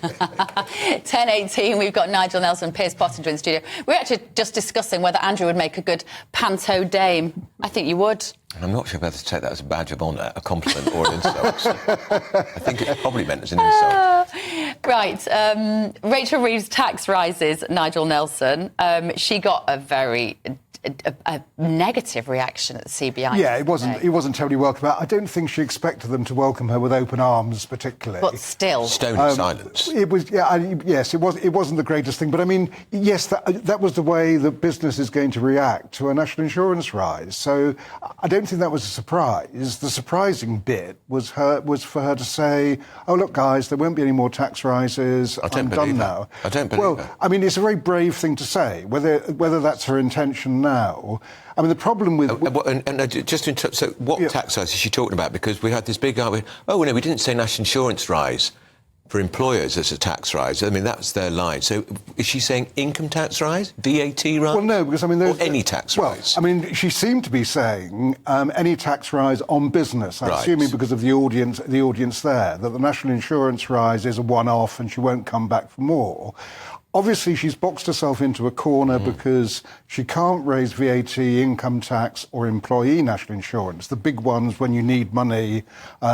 10:18, we've got Nigel Nelson, Piers Pottinger in the studio. We're actually just discussing whether Andrew would make a good panto dame. I think you would. I'm not sure whether to take that as a badge of honour, a compliment or an insult. I think it's probably meant as an insult. Right. Rachel Reeves' tax rises, Nigel Nelson. She got a very... A negative reaction at the CBI. Yeah, it wasn't totally welcome. I don't think she expected them to welcome her with open arms, particularly. But still, stony silence. It was, yes, it wasn't the greatest thing. But I mean, yes, that was the way that business is going to react to a national insurance rise. So I don't think that was a surprise. The surprising bit was for her to say, "Oh, look, guys, there won't be any more tax rises. I'm done now." I don't believe that. I mean, it's a very brave thing to say. Whether that's her intention now. I mean, the problem with... just to interrupt, so what tax rise is she talking about? Because we had this big argument, no, we didn't say national insurance rise for employers as a tax rise. I mean, that's their line. So is she saying income tax rise, VAT rise? Well, no, because, I mean... Or any tax rise? I mean, she seemed to be saying any tax rise on business, I'm assuming because of the audience there, that the national insurance rise is a one-off and she won't come back for more. Obviously, she's boxed herself into a corner because she can't raise VAT, income tax or employee national insurance, the big ones when you need money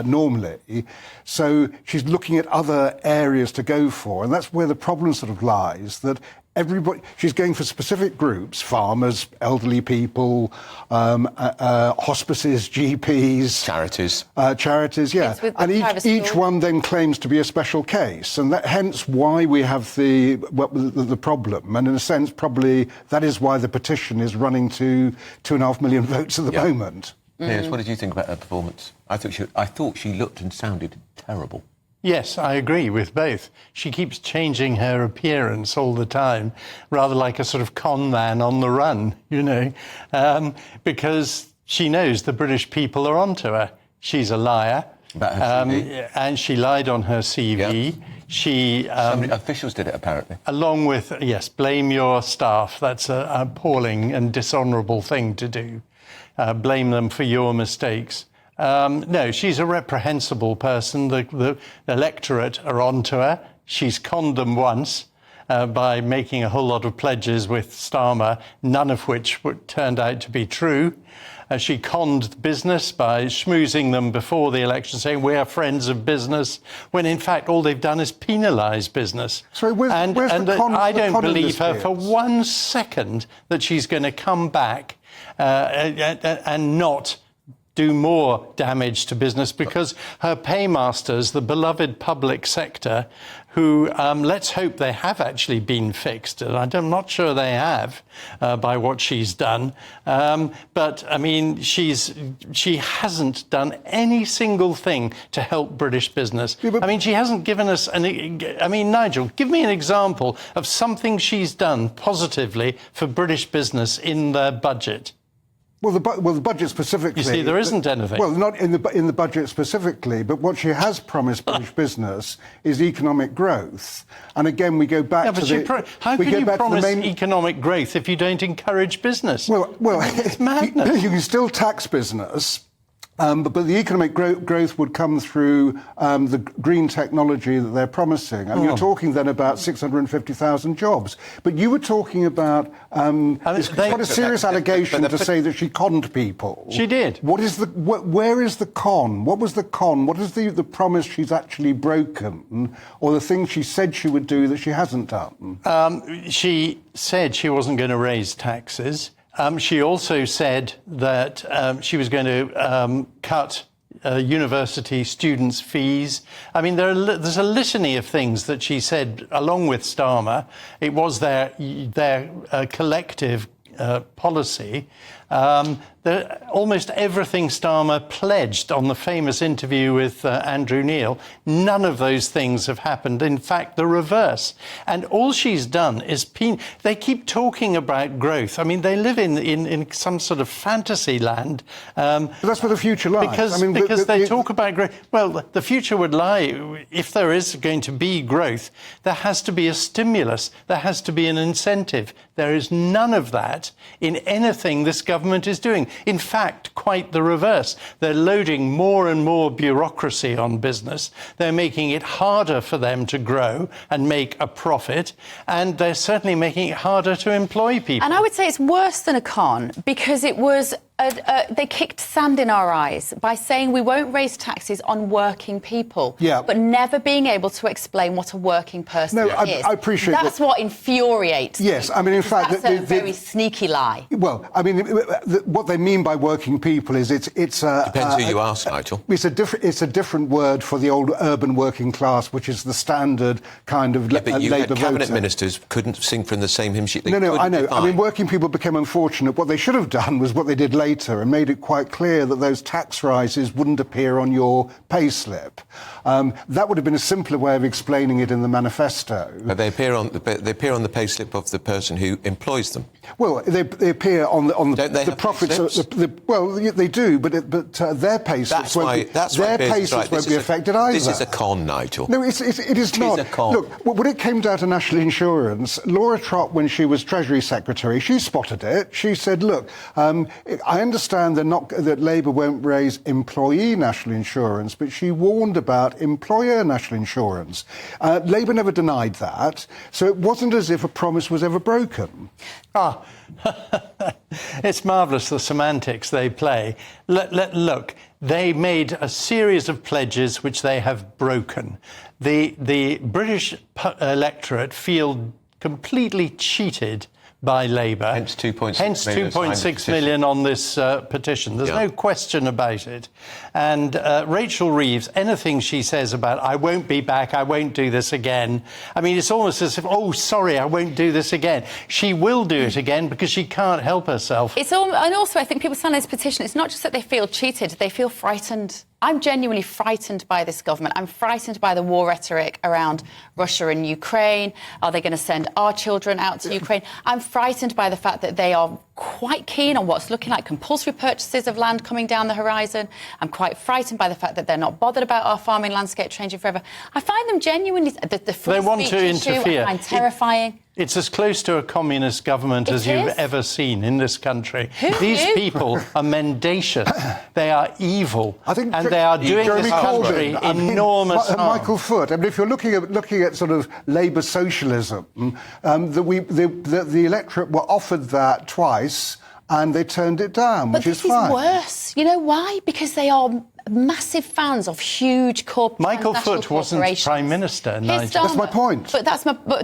normally. So she's looking at other areas to go for, and that's where the problem sort of lies, that she's going for specific groups: farmers, elderly people, hospices, GPs, charities, yeah. And each one then claims to be a special case, and hence why we have the problem. And in a sense, probably that is why the petition is running to 2.5 million votes at the moment. Piers, what did you think about her performance? I thought she looked and sounded terrible. Yes, I agree with both. She keeps changing her appearance all the time, rather like a sort of con man on the run, because she knows the British people are onto her. She's a liar. About her CV. And she lied on her CV. Yep. So many officials did it, apparently. Along with, blame your staff. That's an appalling and dishonourable thing to do. Blame them for your mistakes. No, she's a reprehensible person. The electorate are onto her. She's conned them once by making a whole lot of pledges with Starmer, none of which turned out to be true. She conned business by schmoozing them before the election, saying we are friends of business, when in fact all they've done is penalise business. Sorry, where's the con? I don't believe her for 1 second that she's going to come back and not do more damage to business, because her paymasters, the beloved public sector, who let's hope they have actually been fixed. And I'm not sure they have by what she's done. But I mean, she hasn't done any single thing to help British business. I mean, she hasn't given us Nigel, give me an example of something she's done positively for British business in their budget. Well, the budget specifically... You see, there isn't anything. Well, not in the budget specifically, but what she has promised British business is economic growth. And again, we go back to how can you promise economic growth if you don't encourage business? Well, it's madness. You can still tax business. But the economic growth would come through the green technology that they're promising. And you're talking then about 650,000 jobs. But you were talking about it's quite a serious allegation to say that she conned people. She did. Where is the con? What was the con? What is the promise she's actually broken, or the thing she said she would do that she hasn't done? She said she wasn't going to raise taxes. She also said that she was going to cut university students' fees. I mean, there's a litany of things that she said along with Starmer. It was their collective policy. Almost everything Starmer pledged on the famous interview with Andrew Neil, none of those things have happened. In fact, the reverse. And all she's done is they keep talking about growth. I mean, they live in some sort of fantasy land. But that's where the future lies. Because they talk about growth. Well, the future would lie, if there is going to be growth, there has to be a stimulus. There has to be an incentive. There is none of that in anything this government government is doing. In fact, quite the reverse. They're loading more and more bureaucracy on business. They're making it harder for them to grow and make a profit, and they're certainly making it harder to employ people. And I would say it's worse than a con, because it was they kicked sand in our eyes by saying we won't raise taxes on working people, but never being able to explain what a working person is. I appreciate that's what infuriates me. Yes, I mean, in fact, that's a very sneaky lie. Well, I mean, what they mean by working people is it's depends who you ask, Nigel. It's a different word for the old urban working class, which is the standard kind of but you Labour had cabinet voter. Ministers couldn't sing from the same hymn sheet. No, I know. I mean, working people became unfortunate. What they should have done was what they did later and made it quite clear that those tax rises wouldn't appear on your payslip. That would have been a simpler way of explaining it in the manifesto. But they appear on the payslip of the person who employs them. Well, they appear on Don't they the have profits. payslips? Well, they do, but their payslips won't be affected either. This is a con, Nigel. No, it is not. A con. Look, when it came down to national insurance, Laura Trott, when she was Treasury Secretary, she spotted it. She said, look, I understand that Labour won't raise employee national insurance, but she warned about employer national insurance. Labour never denied that, so it wasn't as if a promise was ever broken. It's marvellous, the semantics they play. Look, they made a series of pledges which they have broken. The British electorate feel completely cheated by Labour. Hence 2.6 million on this petition. There's no question about it. And Rachel Reeves, anything she says about, I won't be back, I won't do this again. I mean, it's almost as if, oh, sorry, I won't do this again. She will do it again because she can't help herself. And also, I think people sign this petition, it's not just that they feel cheated, they feel frightened. I'm genuinely frightened by this government. I'm frightened by the war rhetoric around Russia and Ukraine. Are they going to send our children out to Ukraine? I'm frightened by the fact that they are quite keen on what's looking like compulsory purchases of land coming down the horizon. I'm quite frightened by the fact that they're not bothered about our farming landscape changing forever. I find them genuinely... The free they want to interfere. I find terrifying. It's as close to a communist government as you've ever seen in this country. These people are mendacious. They are evil. and they are doing this country enormous harm. Michael Foot, I mean, if you're looking at sort of Labour socialism, the electorate were offered that twice and they turned it down, which is fine. But this is worse. You know why? Because they are massive fans of huge Michael Foot wasn't Prime Minister, Nigel. That's my point. But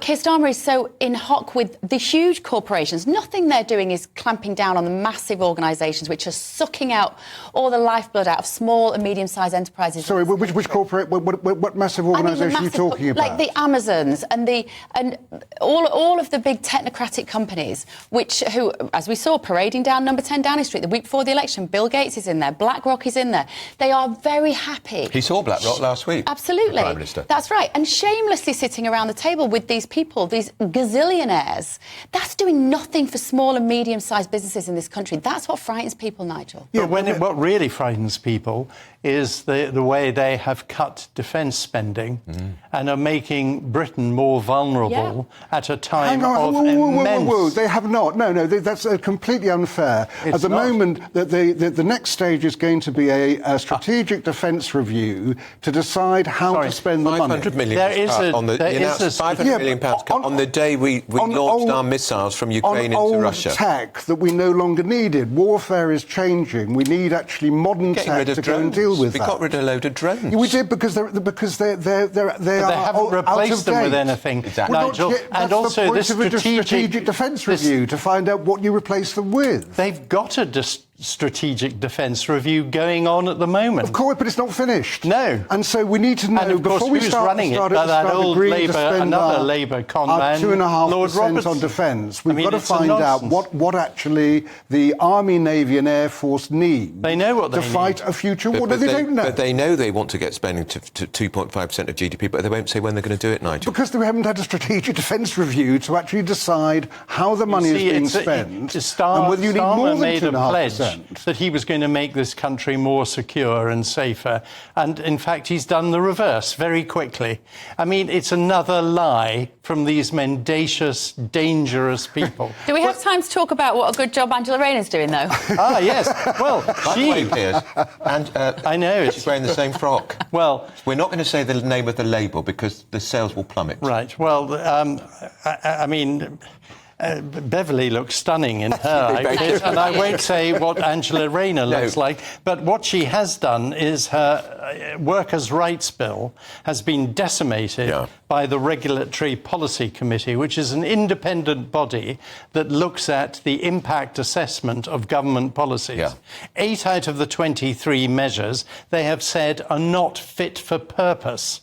Keir Starmer is so in hock with the huge corporations. Nothing they're doing is clamping down on the massive organisations which are sucking out all the lifeblood out of small and medium-sized enterprises. What massive organisation are you talking about? Like the Amazons and all of the big technocratic companies, who, as we saw, parading down Number 10 Downing Street the week before the election. Bill Gates is in there. BlackRock is in there. They are very happy. He saw BlackRock last week. Absolutely. Prime Minister. That's right. And shamelessly sitting around the table with these people, these gazillionaires. That's doing nothing for small and medium-sized businesses in this country. That's what frightens people, Nigel. Yeah, what really frightens people is the way they have cut defence spending and are making Britain more vulnerable at a time of immense... They have not. No, that's completely unfair. At the moment, the next stage is going to be a strategic defence review to decide how to spend the money. £500 million £500 million cut on the day we launched our missiles from Ukraine into Russia. On old tech that we no longer needed. Warfare is changing. We need actually modern tech to go and deal with that. We got rid of a load of drones. We did because they haven't out replaced of them date. with anything, Exactly. Nigel. And also the strategic defence review to find out what you replace them with. They've got a strategic defence review going on at the moment. Of course, but it's not finished. No. And so we need to know, and of course, before we who's start running start, it? start, That start old agreeing to Labour, spend another our Labour conman, 2.5% on defence. We've got to find out what actually the Army, Navy and Air Force need. They know what they to fight a future war. They don't know. But they know they want to get spending to 2.5% of GDP, but they won't say when they're going to do it, Nigel. Because they haven't had a strategic defence review to actually decide how the money is being spent and whether you need more than 2.5%. that he was going to make this country more secure and safer. And in fact, he's done the reverse very quickly. I mean, it's another lie from these mendacious, dangerous people. Do we have time to talk about what a good job Angela Rayner's doing, though? Ah, yes. Well, By the way, Piers, and I know she's wearing the same frock. Well, we're not going to say the name of the label because the sales will plummet. Right. Well, I mean, Beverly looks stunning in her outfit, and I won't say what Angela Rayner looks like. But what she has done is her workers' rights bill has been decimated by the Regulatory Policy Committee, which is an independent body that looks at the impact assessment of government policies. 8 out of the 23 measures they have said are not fit for purpose.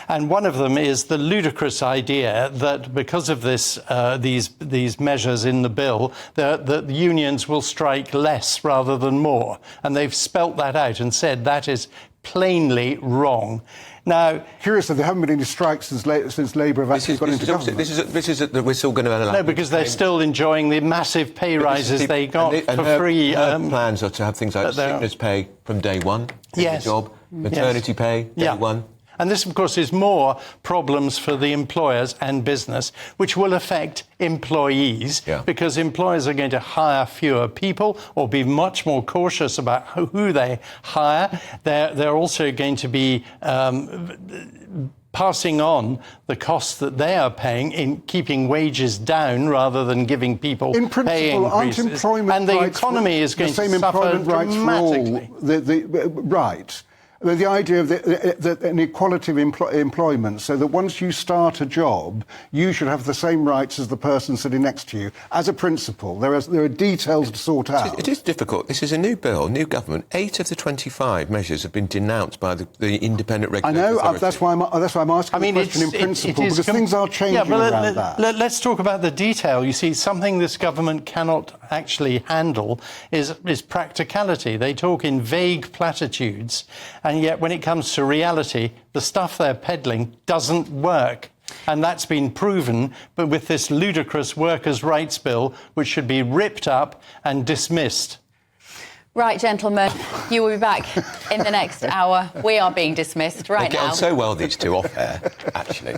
And one of them is the ludicrous idea that because of this, these measures in the bill, the unions will strike less rather than more. And they've spelt that out and said that is plainly wrong. Now, curiously, there haven't been any strikes since Labour have actually got into government. This is we're still going to allow. No, because they're still enjoying the massive pay rises they got for free. Her plans are to have things like sickness pay from day one in the job, maternity pay day one. And this, of course, is more problems for the employers and business, which will affect employees, because employers are going to hire fewer people or be much more cautious about who they hire. They're also going to be passing on the costs that they are paying in keeping wages down rather than giving people in principle, pay increases. aren't employment and the rights economy is going the same to suffer employment rights dramatically. For all, right. The idea of an equality of employment, so that once you start a job, you should have the same rights as the person sitting next to you. As a principle, there are details to sort out. It is difficult. This is a new bill, new government. 8 of the 25 measures have been denounced by the independent regulatory authority. I know. That's why I'm asking the question in principle, because things are changing around that. Let's talk about the detail. You see, something this government cannot actually handle is practicality. They talk in vague platitudes, and yet when it comes to reality, the stuff they're peddling doesn't work. And that's been proven, but with this ludicrous workers' rights bill, which should be ripped up and dismissed. Right, gentlemen, you will be back in the next hour. We are being dismissed right now. They get on so well, these two, off air, actually.